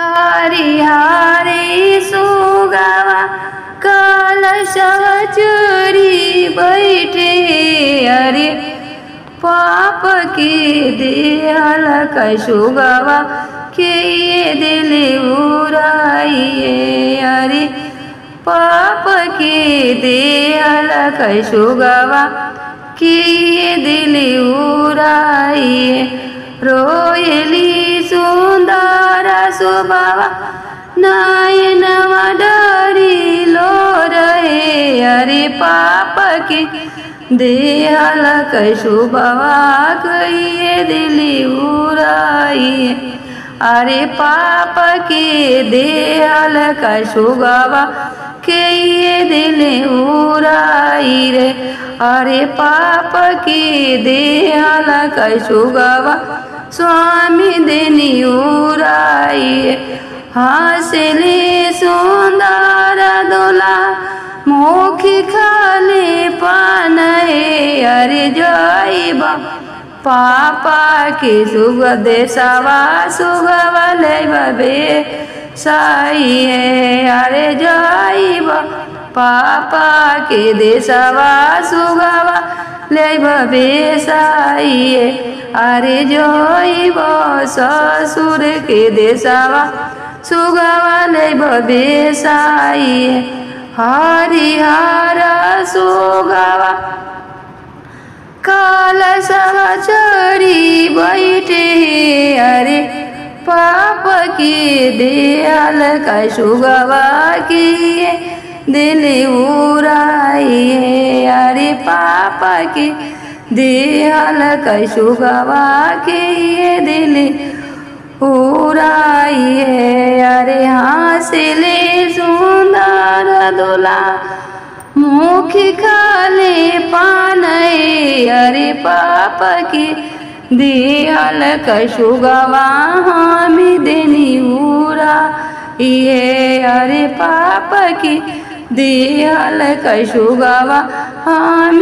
हरी हरी सुगवा कलशव चोरी बैठे अरे पाप के देहल कसुगवा के दिल उड़ाइए अरे पाप के देहल कसुगवा के दिल उड़ाइए रोयली सुंदर सुबावा नयनवा डरी लो रहे अरे पाप के देहल कसुबवा कहिए दिली उड़ाइए अरे पाप के देहल कसुगवा कहिए दिल उड़ाई रे अरे पाप के देहल कसुगवा स्वामी देनी उड़ाइए हंसले सुंदर दोला मुखी खाले पान अरे जाइबा पापा के सुग देशवा सुगवा ले बे साई अरे जाइबा पापा के देशवा सुगवा ले बे साई अरे जाइब ससुर के देशवा सुगवा ले बे साई हरिहर सुगवा कलशव चढ़ी बैठे अरे पाप के देहल कसुगवा किए दिल उड़ाइए अरे पाप के देहल कसुगवा किए दिल उड़ाइए अरे हंसले सुंदर दोला मुखी खाले पान अरे पाप की देहल कसुगवा हामी देनी उड़ाइए अरे पाप की देहल कसुगवा हामी